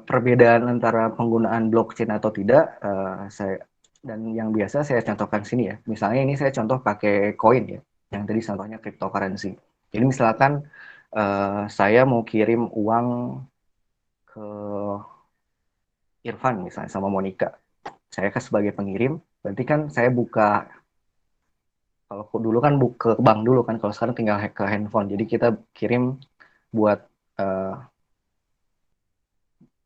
perbedaan antara penggunaan blockchain atau tidak, saya dan yang biasa saya contohkan sini ya. Misalnya ini saya contoh pakai koin ya, yang tadi contohnya cryptocurrency. Jadi misalkan saya mau kirim uang ke Irfan misalnya sama Monica. Saya kan sebagai pengirim, berarti kan saya buka, kalau dulu kan buka ke bank dulu kan, kalau sekarang tinggal ke handphone. Jadi kita kirim buat uh,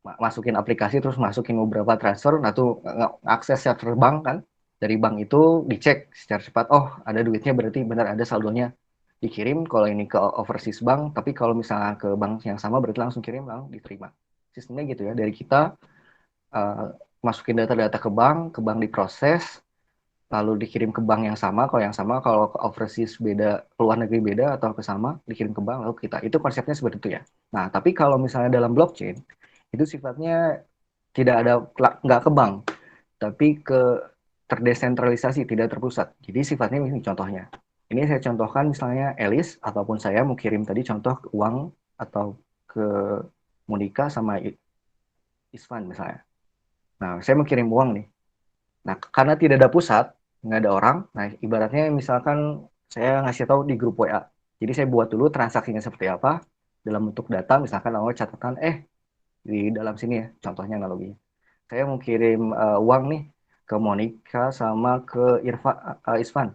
masukin aplikasi, terus masukin beberapa transfer, nah tuh akses server bank kan, dari bank itu dicek secara cepat, oh ada duitnya berarti benar ada saldonya, dikirim kalau ini ke overseas bank, tapi kalau misalnya ke bank yang sama berarti langsung kirim, langsung diterima. Sistemnya gitu ya, dari kita uh, masukin data-data ke bank diproses, lalu dikirim ke bank yang sama, kalau yang sama, kalau ke overseas beda, ke luar negeri beda, atau ke sama, dikirim ke bank, lalu kita, itu konsepnya seperti itu ya. Nah, tapi kalau misalnya dalam blockchain, itu sifatnya tidak ada, nggak ke bank, tapi ke terdesentralisasi, tidak terpusat. Jadi sifatnya ini contohnya. Ini saya contohkan misalnya Elis, ataupun saya mau kirim tadi contoh uang atau ke Monica sama Isvan misalnya. Nah, saya mau kirim uang nih. Nah, karena tidak ada pusat, nggak ada orang, nah ibaratnya misalkan saya ngasih tahu di grup WA. Jadi saya buat dulu transaksinya seperti apa, dalam bentuk data, misalkan awal catatan, di dalam sini ya, contohnya analoginya. Saya mau kirim uang nih ke Monica sama ke Isvan.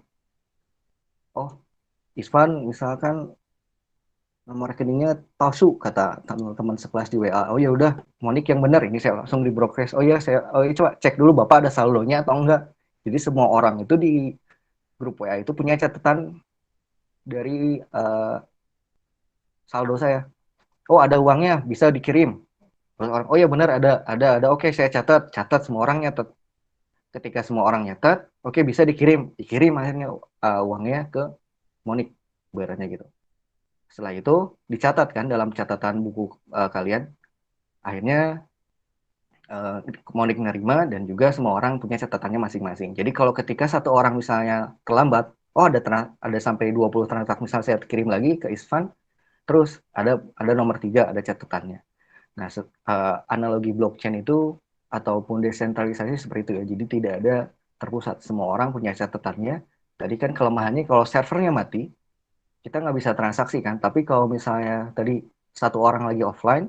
Oh, Isvan misalkan nomor rekeningnya palsu kata teman-teman sekelas di WA. Oh ya udah, Monik yang benar, ini saya langsung di broadcast. Oh ya coba cek dulu Bapak ada saldonya atau enggak. Jadi semua orang itu di grup WA itu punya catatan dari saldo saya. Oh ada uangnya, bisa dikirim. Terus orang, oh ya benar ada. Oke saya catat semua orang nyatet. Ketika semua orang nyatet, oke bisa dikirim akhirnya uangnya ke Monik, ibaratnya gitu. Setelah itu dicatat kan dalam catatan buku kalian. Akhirnya uh, Monik nerima dan juga semua orang punya catatannya masing-masing. Jadi kalau ketika satu orang misalnya terlambat, oh ada sampai 20 transaksi, misalnya saya kirim lagi ke Isvan, terus ada nomor 3 ada catatannya. Nah, analogi blockchain itu ataupun desentralisasi seperti itu ya. Jadi tidak ada terpusat, semua orang punya catatannya Tadi kan kelemahannya kalau servernya mati, kita nggak bisa transaksi kan. Tapi kalau misalnya tadi satu orang lagi offline,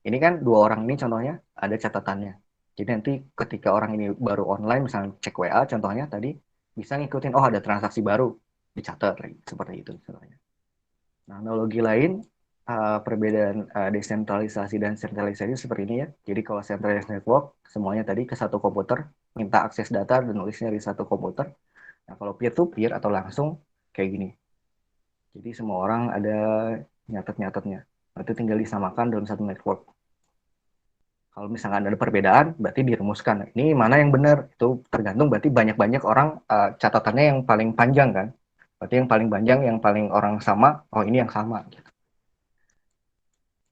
ini kan dua orang ini contohnya ada catatannya. Jadi nanti ketika orang ini baru online, misalnya cek WA contohnya tadi, bisa ngikutin, oh ada transaksi baru, dicatat lagi. Seperti itu contohnya. Nah, analogi lain, perbedaan desentralisasi dan sentralisasi seperti ini ya. Jadi kalau centralized network, semuanya tadi ke satu komputer, minta akses data dan nulisnya di satu komputer. Nah, kalau peer-to-peer atau langsung, kayak gini. Jadi semua orang ada nyatet-nyatetnya. Itu tinggal disamakan dalam satu network. Kalau misalkan ada perbedaan, berarti dirumuskan. Ini mana yang benar? Itu tergantung berarti banyak-banyak orang catatannya yang paling panjang kan. Berarti yang paling panjang, yang paling orang sama, oh ini yang sama.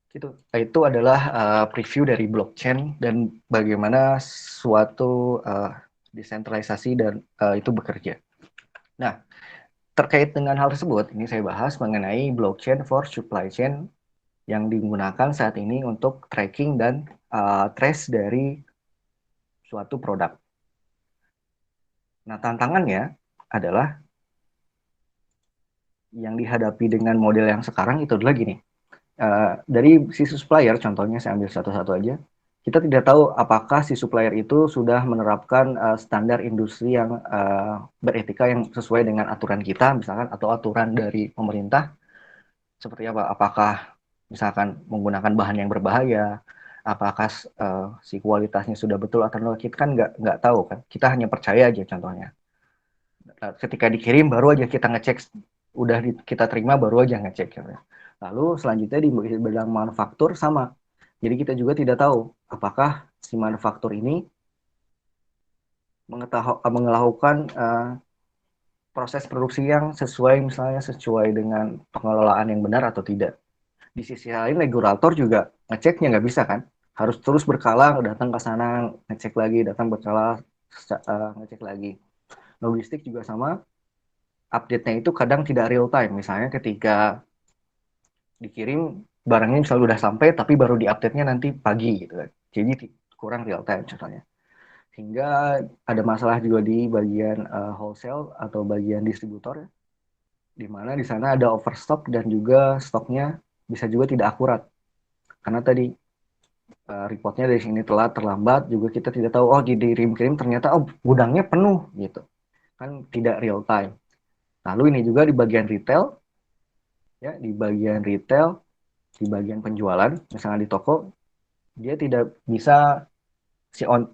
Gitu. Itu adalah preview dari blockchain dan bagaimana suatu desentralisasi dan itu bekerja. Nah, terkait dengan hal tersebut, ini saya bahas mengenai blockchain for supply chain yang digunakan saat ini untuk tracking dan trace dari suatu produk. Nah, tantangannya adalah yang dihadapi dengan model yang sekarang itu adalah gini. Dari si supplier, contohnya saya ambil satu-satu aja, kita tidak tahu apakah si supplier itu sudah menerapkan standar industri yang beretika yang sesuai dengan aturan kita, misalkan, atau aturan dari pemerintah, seperti apa? Apakah misalkan menggunakan bahan yang berbahaya, apakah si kualitasnya sudah betul atau enggak, kita kan nggak tahu kan, kita hanya percaya aja contohnya. Ketika dikirim baru aja kita ngecek, udah kita terima baru aja ngecek gitu. Lalu selanjutnya di bidang manufaktur sama. Jadi kita juga tidak tahu apakah si manufaktur ini melakukan proses produksi yang sesuai, misalnya sesuai dengan pengelolaan yang benar atau tidak. Di sisi lain regulator juga ngeceknya nggak bisa kan, harus terus berkala datang ke sana ngecek lagi, datang berkala ngecek lagi. Logistik juga sama, update-nya itu kadang tidak real time. Misalnya ketika dikirim barangnya misalnya udah sampai tapi baru diupdate-nya nanti pagi gitu kan. Jadi kurang real time contohnya. Hingga ada masalah juga di bagian wholesale atau bagian distributor ya, di mana di sana ada overstock dan juga stoknya bisa juga tidak akurat. Karena tadi reportnya dari sini telat, terlambat, juga kita tidak tahu, oh dikirim ternyata oh gudangnya penuh gitu. Kan tidak real time. Lalu ini juga di bagian retail, ya di bagian retail, di bagian penjualan, misalnya di toko, dia tidak bisa si on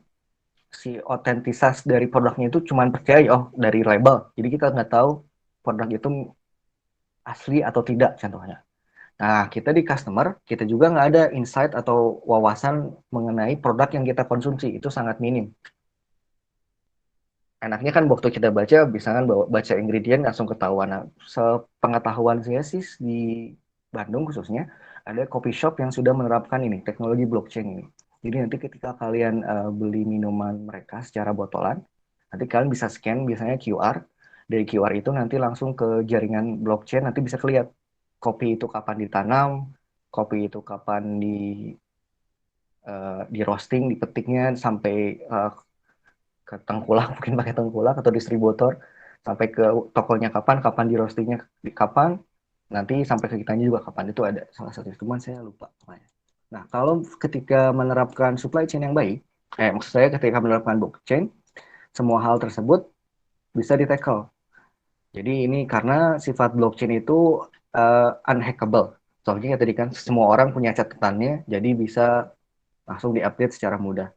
si otentisas dari produknya itu cuma percaya oh dari label. Jadi kita nggak tahu produk itu asli atau tidak contohnya. Nah, kita di customer, kita juga nggak ada insight atau wawasan mengenai produk yang kita konsumsi. Itu sangat minim. Enaknya kan waktu kita baca, misalkan baca ingredient langsung ketahuan. Nah, sepengetahuan saya sih di Bandung khususnya, ada coffee shop yang sudah menerapkan ini, teknologi blockchain ini. Jadi nanti ketika kalian beli minuman mereka secara botolan, nanti kalian bisa scan biasanya QR. Dari QR itu nanti langsung ke jaringan blockchain, nanti bisa kelihatan kopi itu kapan ditanam, kopi itu kapan di roasting, dipetiknya sampai ke tengkulak, mungkin pakai tengkulak atau distributor, sampai ke tokonya kapan, kapan di roastingnya kapan, nanti sampai ke kitanya juga kapan. Itu ada salah satu, cuman saya lupa. Nah, kalau ketika menerapkan supply chain yang baik, maksud saya ketika menerapkan blockchain, semua hal tersebut bisa di-tackle. Jadi ini karena sifat blockchain itu unhackable. Soalnya tadi kan semua orang punya catatannya, jadi bisa langsung diupdate secara mudah.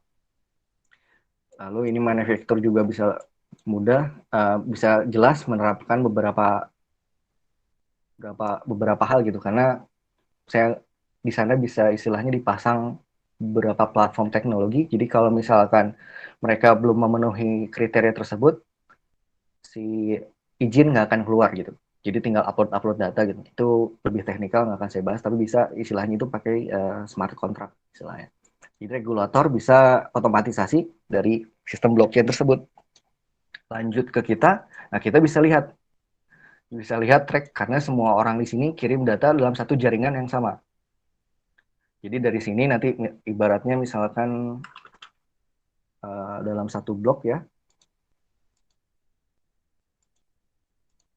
Lalu ini manufaktur juga bisa mudah, bisa jelas menerapkan beberapa hal gitu, karena saya di sana bisa istilahnya dipasang beberapa platform teknologi. Jadi kalau misalkan mereka belum memenuhi kriteria tersebut, si izin nggak akan keluar gitu. Jadi tinggal upload data gitu. Itu lebih teknikal, nggak akan saya bahas, tapi bisa istilahnya itu pakai smart contract istilahnya. Jadi regulator bisa otomatisasi dari sistem blockchain tersebut. Lanjut ke kita, nah kita bisa lihat track karena semua orang di sini kirim data dalam satu jaringan yang sama. Jadi dari sini nanti ibaratnya misalkan dalam satu blok ya,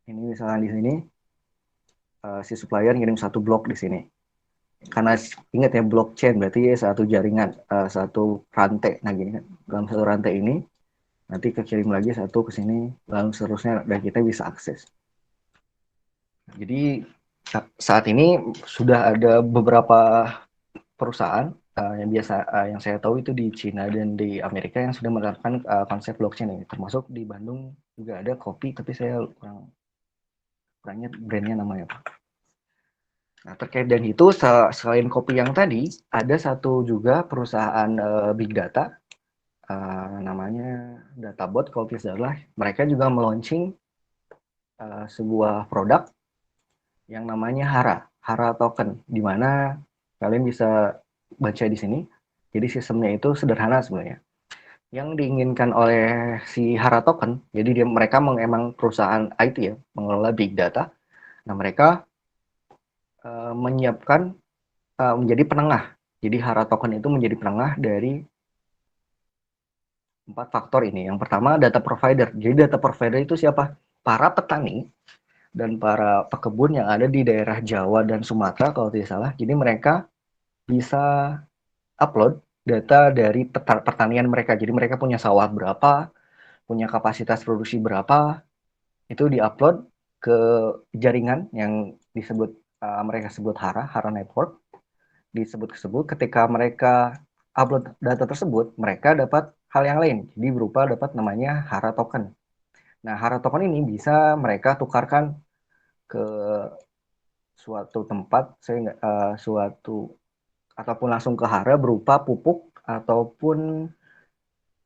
Ini misalnya di sini si supplier ngirim satu blok di sini. Karena ingat ya blockchain berarti satu jaringan, satu rantai. Nah gini kan, dalam satu rantai ini nanti kekirim lagi satu ke sini, lalu seterusnya dan kita bisa akses. Jadi saat ini sudah ada beberapa perusahaan yang saya tahu itu di Cina dan di Amerika yang sudah menerapkan konsep blockchain ini. Termasuk di Bandung juga ada kopi, tapi saya kurang ingat brandnya namanya apa. Nah, terkait dengan itu, selain kopi yang tadi, ada satu juga perusahaan big data, namanya Databot kalau tidak salah. Mereka juga meluncing sebuah produk yang namanya Hara Token, di mana kalian bisa baca di sini. Jadi sistemnya itu sederhana sebenarnya. Yang diinginkan oleh si Hara Token, jadi mereka emang perusahaan IT ya, mengelola big data. Nah, mereka menyiapkan menjadi penengah. Jadi Hara Token itu menjadi penengah dari 4 faktor ini. Yang pertama data provider. Jadi data provider itu siapa? Para petani dan para pekebun yang ada di daerah Jawa dan Sumatera kalau tidak salah. Jadi mereka bisa upload data dari pertanian mereka. Jadi mereka punya sawah berapa, punya kapasitas produksi berapa, itu diupload ke jaringan yang disebut mereka sebut Hara Network. Disebut ketika mereka upload data tersebut, mereka dapat hal yang lain. Jadi berupa dapat namanya Hara Token. Nah, Hara Token ini bisa mereka tukarkan ke suatu tempat, suatu ataupun langsung ke Hara berupa pupuk ataupun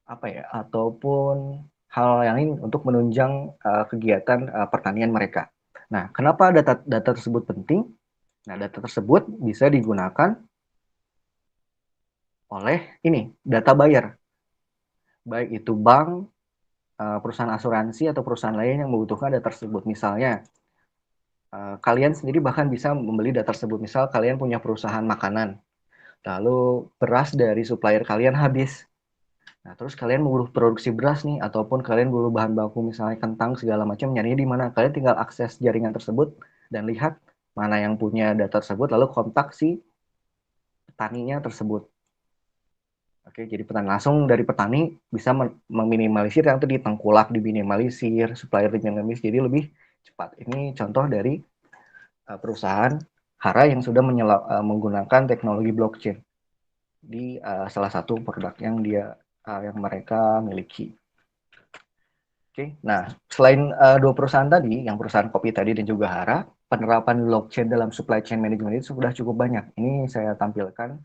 apa ya, ataupun hal yang lain untuk menunjang kegiatan pertanian mereka. Nah, kenapa data tersebut penting? Nah, data tersebut bisa digunakan oleh ini data buyer, baik itu bank, perusahaan asuransi atau perusahaan lain yang membutuhkan data tersebut. Misalnya, kalian sendiri bahkan bisa membeli data tersebut. Misal kalian punya perusahaan makanan, lalu beras dari supplier kalian habis. Nah, terus kalian mau produksi beras nih, ataupun kalian butuh bahan baku misalnya kentang segala macam, nyarinya di mana? Kalian tinggal akses jaringan tersebut dan lihat mana yang punya data tersebut, lalu kontak si petaninya tersebut. Oke, jadi petani langsung dari petani bisa meminimalisir yang tadi tengkulak diminimalisir, supplier diminimalisir, jadi lebih cepat. Ini contoh dari perusahaan Hara yang sudah menggunakan teknologi blockchain di salah satu produk yang mereka miliki. Oke, nah selain dua perusahaan tadi, yang perusahaan kopi tadi dan juga Hara, penerapan blockchain dalam supply chain management itu sudah cukup banyak. Ini saya tampilkan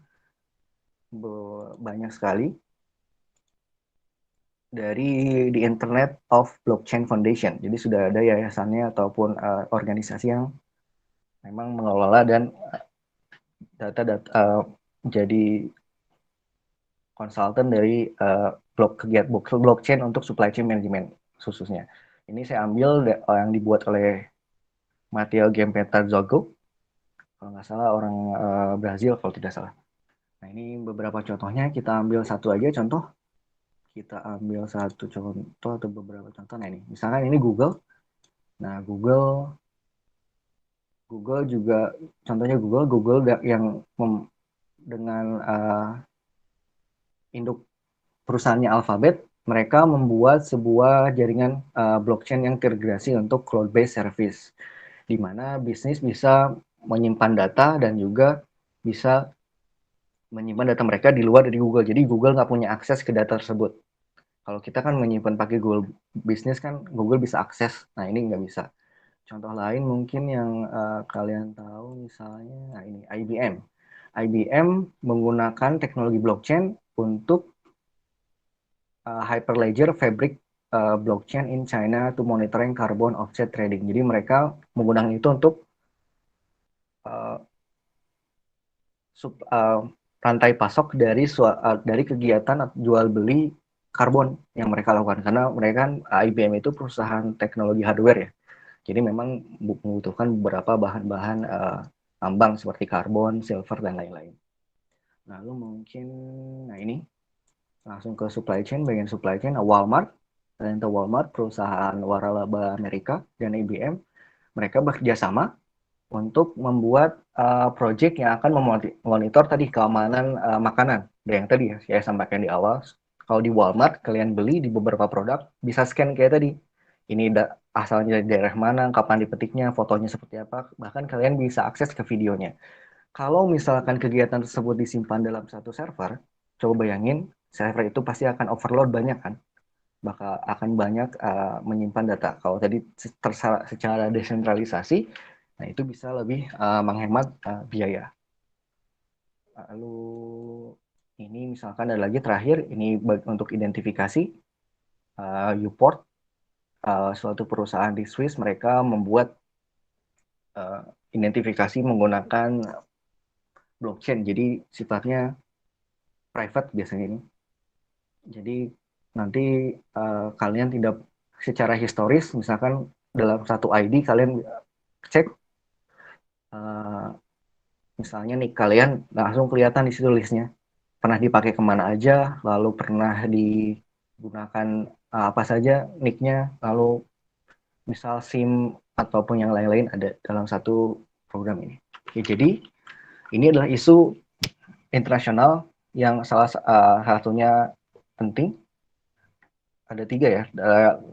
banyak sekali dari di Internet of Blockchain Foundation. Jadi sudah ada yayasannya ataupun organisasi yang memang mengelola dan data jadi konsultan dari kegiatan blockchain untuk supply chain management khususnya. Ini saya ambil yang dibuat oleh Matteo Gambetta Zogo, kalau nggak salah orang Brazil kalau tidak salah. Nah, ini beberapa contohnya, kita ambil satu aja contoh. Kita ambil satu contoh atau beberapa contoh. Nah, ini misalkan ini Google. Nah, Google juga contohnya Google yang dengan induk perusahaannya Alphabet, mereka membuat sebuah jaringan blockchain yang terintegrasi untuk cloud-based service, di mana bisnis bisa menyimpan data dan juga bisa menyimpan data mereka di luar dari Google. Jadi Google nggak punya akses ke data tersebut. Kalau kita kan menyimpan pakai Google Business kan Google bisa akses. Nah, ini nggak bisa. Contoh lain mungkin yang kalian tahu misalnya, nah ini IBM. IBM menggunakan teknologi blockchain untuk Hyperledger Fabric blockchain in China to monitoring carbon offset trading. Jadi mereka menggunakan itu untuk uh, rantai pasok dari kegiatan jual beli karbon yang mereka lakukan, karena mereka kan IBM itu perusahaan teknologi hardware ya. Jadi memang membutuhkan beberapa bahan-bahan tambang seperti karbon, silver dan lain-lain. Lalu mungkin, nah ini langsung ke supply chain, bagian supply chain, Walmart. Kalian tahu Walmart, perusahaan waralaba Amerika, dan IBM, mereka bekerja sama untuk membuat project yang akan memonitor tadi keamanan makanan. Dan yang tadi ya, saya sampaikan di awal, kalau di Walmart kalian beli di beberapa produk bisa scan kayak tadi. Ini asalnya dari daerah mana, kapan dipetiknya, fotonya seperti apa, bahkan kalian bisa akses ke videonya. Kalau misalkan kegiatan tersebut disimpan dalam satu server, coba bayangin server itu pasti akan overload banyak kan, bakal akan banyak menyimpan data. Kalau tadi secara desentralisasi, nah itu bisa lebih menghemat biaya. Lalu ini misalkan ada lagi terakhir, ini untuk identifikasi Uport, suatu perusahaan di Swiss, mereka membuat identifikasi menggunakan blockchain. Jadi sifatnya private biasanya ini. Jadi nanti kalian tidak secara historis, misalkan dalam satu ID kalian cek, misalnya nih kalian langsung kelihatan di situ listnya. Pernah dipakai kemana aja, lalu pernah digunakan apa saja nicknya, lalu misal SIM ataupun yang lain-lain ada dalam satu program ini. Ya, jadi ini adalah isu internasional yang salah satunya penting. Ada tiga ya.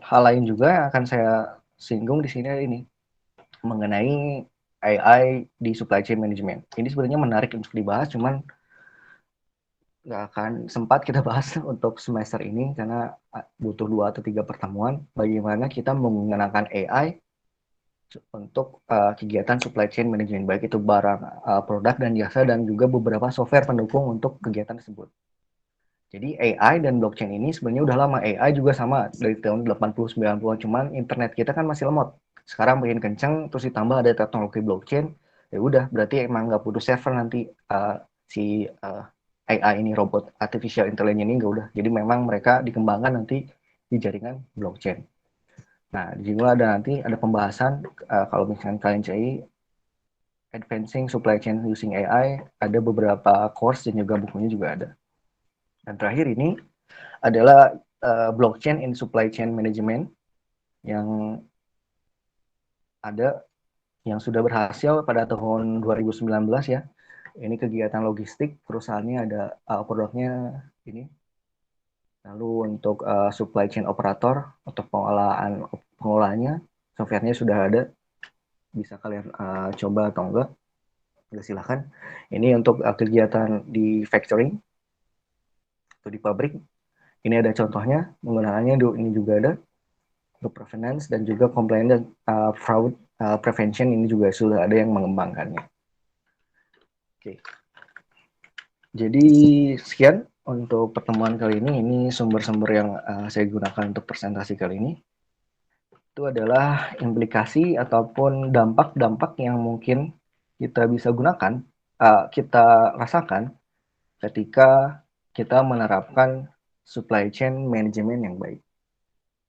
Hal lain juga yang akan saya singgung di sini ini mengenai AI di supply chain management. Ini sebenarnya menarik untuk dibahas, cuman nggak akan sempat kita bahas untuk semester ini karena butuh 2 atau 3 pertemuan bagaimana kita menggunakan AI untuk kegiatan supply chain management, baik itu barang, produk dan jasa, dan juga beberapa software pendukung untuk kegiatan tersebut. Jadi AI dan blockchain ini sebenarnya udah lama. AI juga sama dari tahun 80 90-an, cuman internet kita kan masih lemot. Sekarang makin kenceng, terus ditambah ada teknologi blockchain, ya udah berarti emang nggak butuh server nanti si AI ini, robot artificial intelligence ini nggak udah. Jadi memang mereka dikembangkan nanti di jaringan blockchain. Nah, di sini ada nanti ada pembahasan kalau misalkan kalian cari advancing supply chain using AI, ada beberapa course dan juga bukunya juga ada. Dan terakhir ini adalah blockchain in supply chain management yang ada, yang sudah berhasil pada tahun 2019 ya. Ini kegiatan logistik, perusahaannya ada produknya ini. Lalu untuk supply chain operator atau pengolahannya, softwarenya sudah ada, bisa kalian coba atau enggak, ya silahkan. Ini untuk kegiatan di factory atau di pabrik, ini ada contohnya, menggunakannya ini juga ada. Untuk provenance dan juga compliance dan fraud prevention ini juga sudah ada yang mengembangkannya. Oke. Jadi sekian untuk pertemuan kali ini. Ini sumber-sumber yang saya gunakan untuk presentasi kali ini. Itu adalah implikasi ataupun dampak-dampak yang mungkin kita bisa gunakan, kita rasakan ketika kita menerapkan supply chain management yang baik.